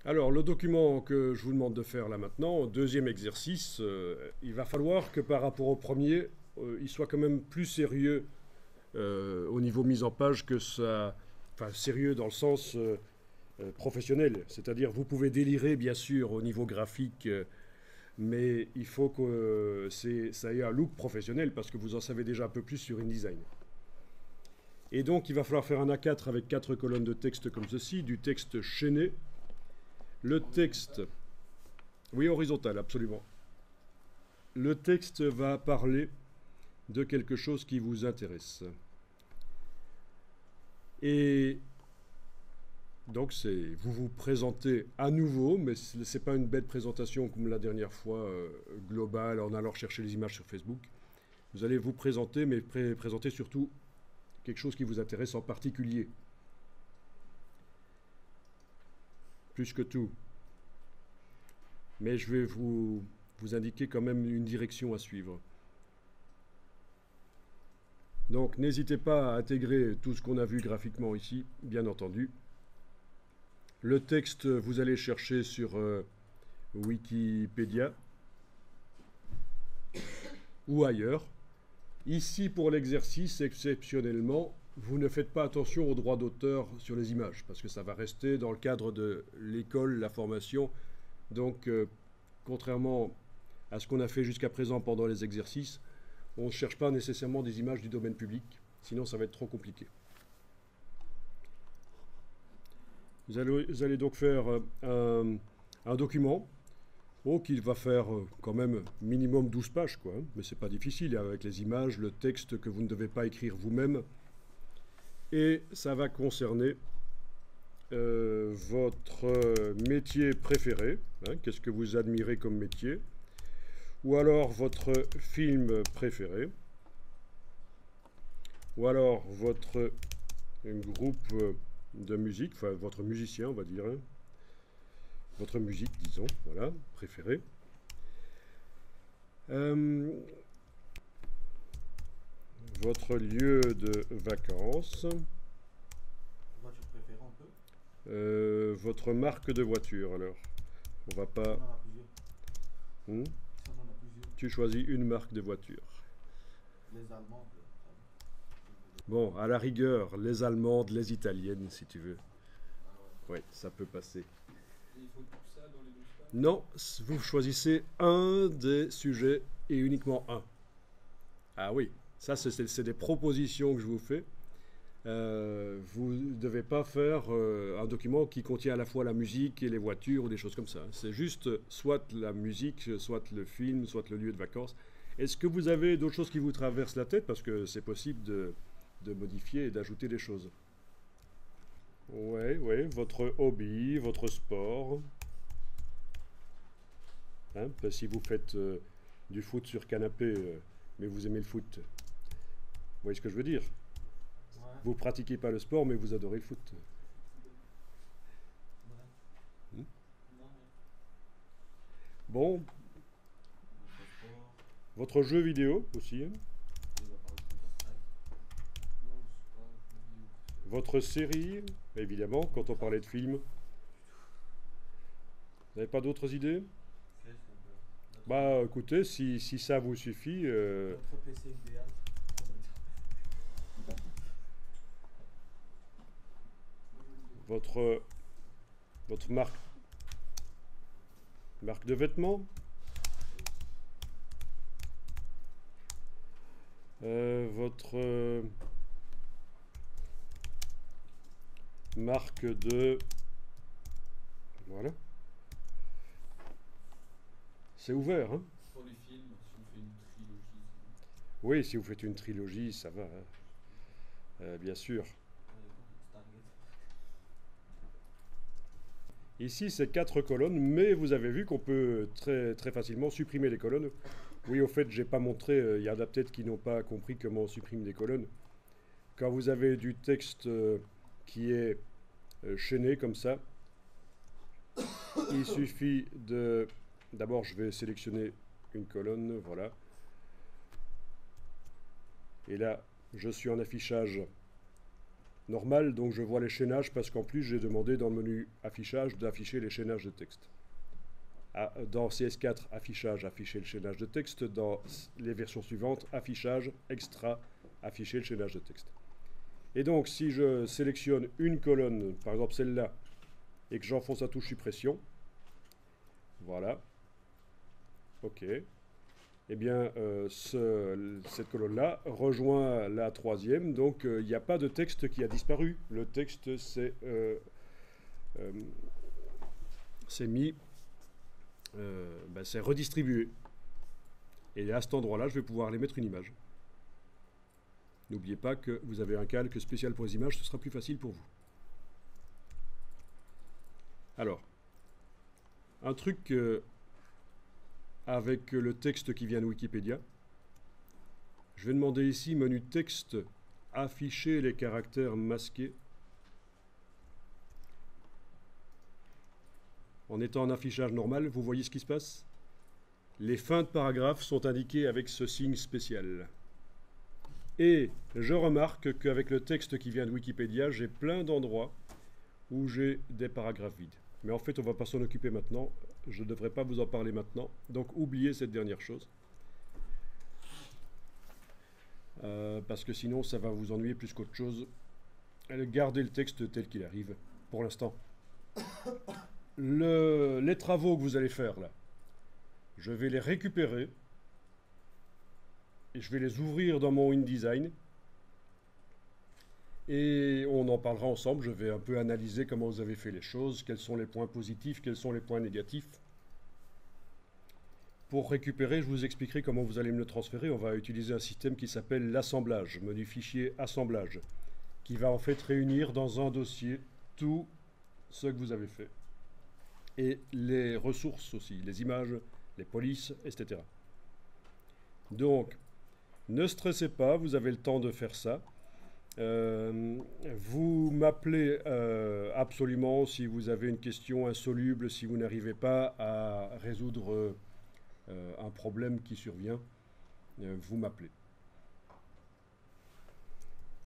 Alors, le document que je vous demande de faire là maintenant, deuxième exercice, il va falloir que par rapport au premier, il soit quand même plus sérieux au niveau mise en page que ça. Enfin, sérieux dans le sens professionnel. C'est-à-dire, vous pouvez délirer, bien sûr, au niveau graphique, mais il faut que ça ait un look professionnel parce que vous en savez déjà un peu plus sur InDesign. Et donc, il va falloir faire un A4 avec 4 colonnes de texte comme ceci, du texte chaîné. Le texte, oui, horizontal, absolument. Le texte va parler de quelque chose qui vous intéresse. Et donc, vous vous présentez à nouveau, mais ce n'est pas une belle présentation comme la dernière fois, globale, en allant chercher les images sur Facebook. Vous allez vous présenter, mais présenter surtout quelque chose qui vous intéresse en particulier. Plus que tout. Mais je vais vous indiquer quand même une direction à suivre. Donc n'hésitez pas à intégrer tout ce qu'on a vu graphiquement ici, bien entendu. Le texte, vous allez chercher sur Wikipédia ou ailleurs. Ici, pour l'exercice, exceptionnellement, vous ne faites pas attention aux droits d'auteur sur les images, parce que ça va rester dans le cadre de l'école, la formation. Donc, contrairement à ce qu'on a fait jusqu'à présent pendant les exercices, on ne cherche pas nécessairement des images du domaine public, sinon ça va être trop compliqué. Vous allez donc faire un document qui va faire quand même minimum 12 pages, quoi, hein, mais c'est pas difficile, avec les images, le texte que vous ne devez pas écrire vous-même. Et ça va concerner votre métier préféré, hein, qu'est-ce que vous admirez comme métier, ou alors votre film préféré, ou alors votre groupe de musique, enfin votre musicien, on va dire, hein, votre musique, disons, voilà, préférée. Votre lieu de vacances. Voiture préférée un peu. Votre marque de voiture, alors. On va On pas. en a plusieurs. Hmm, Si on en a plusieurs. tu choisis une marque de voiture. Les Allemands, Bon, à la rigueur, les allemandes, les italiennes, si tu veux. ah ouais. Oui, ça peut passer. Et il faut tout ça dans les 12 pages. Non, vous choisissez un des sujets et uniquement un. Ah oui, ça c'est des propositions que je vous fais. Vous ne devez pas faire un document qui contient à la fois la musique et les voitures ou des choses comme ça. C'est juste soit la musique, soit le film, soit le lieu de vacances. Est-ce que vous avez d'autres choses qui vous traversent la tête? Parce que c'est possible de modifier et d'ajouter des choses. Ouais, ouais, votre hobby, votre sport. Hein, si vous faites du foot sur canapé, mais vous aimez le foot, vous voyez ce que je veux dire? Ouais. Vous pratiquez pas le sport, mais vous adorez le foot. Ouais. Hmm. Non, mais. Bon, Notre sport. votre jeu vidéo aussi, hein. On va parler de Counter-Strike. Non, c'est pas le vidéo préféré. Votre série, évidemment, quand on parlait de films. Vous n'avez pas d'autres idées? Qu'est-ce qu'on peut. Bah écoutez, si ça vous suffit, Notre PC idéal. votre, votre marque de vêtements, votre marque de... Voilà. C'est ouvert, hein? Pour les films, si on fait une trilogie, Oui, si vous faites une trilogie, ça va, hein. Bien sûr. Stargate. Ici, c'est 4 colonnes, mais vous avez vu qu'on peut très, très facilement supprimer les colonnes. Oui, au fait, j'ai pas montré, il y en a peut-être qui n'ont pas compris comment on supprime des colonnes. Quand vous avez du texte qui est chaîné comme ça, il suffit de... D'abord, je vais sélectionner une colonne, voilà. Et là, je suis en affichage normal, donc je vois les chaînages parce qu'en plus j'ai demandé dans le menu affichage d'afficher les chaînages de texte. Dans CS4, affichage, afficher le chaînage de texte. Dans les versions suivantes, affichage, extra, afficher le chaînage de texte. Et donc, si je sélectionne une colonne, par exemple celle-là, et que j'enfonce la touche suppression, voilà, OK, eh bien, cette colonne-là rejoint la troisième, donc il n'y a pas de texte qui a disparu. Le texte s'est mis, c'est redistribué. Et à cet endroit-là, je vais pouvoir aller mettre une image. N'oubliez pas que vous avez un calque spécial pour les images, ce sera plus facile pour vous. Alors, un truc avec le texte qui vient de Wikipédia. Je vais demander ici, menu texte, afficher les caractères masqués. En étant en affichage normal, vous voyez ce qui se passe? Les fins de paragraphe sont indiquées avec ce signe spécial. Et je remarque qu'avec le texte qui vient de Wikipédia, j'ai plein d'endroits où j'ai des paragraphes vides. Mais en fait, on ne va pas s'en occuper maintenant. Je ne devrais pas vous en parler maintenant. Donc, oubliez cette dernière chose. Parce que sinon, ça va vous ennuyer plus qu'autre chose. Gardez le texte tel qu'il arrive, pour l'instant. Les travaux que vous allez faire, là, je vais les récupérer. Et je vais les ouvrir dans mon InDesign. Et on en parlera ensemble. Je vais un peu analyser comment vous avez fait les choses, quels sont les points positifs, quels sont les points négatifs. Pour récupérer, je vous expliquerai comment vous allez me le transférer. On va utiliser un système qui s'appelle l'assemblage, menu fichier assemblage, qui va en fait réunir dans un dossier tout ce que vous avez fait. Et les ressources aussi, les images, les polices, etc. Donc, ne stressez pas, vous avez le temps de faire ça. Vous m'appelez absolument si vous avez une question insoluble, si vous n'arrivez pas à résoudre un problème qui survient, vous m'appelez.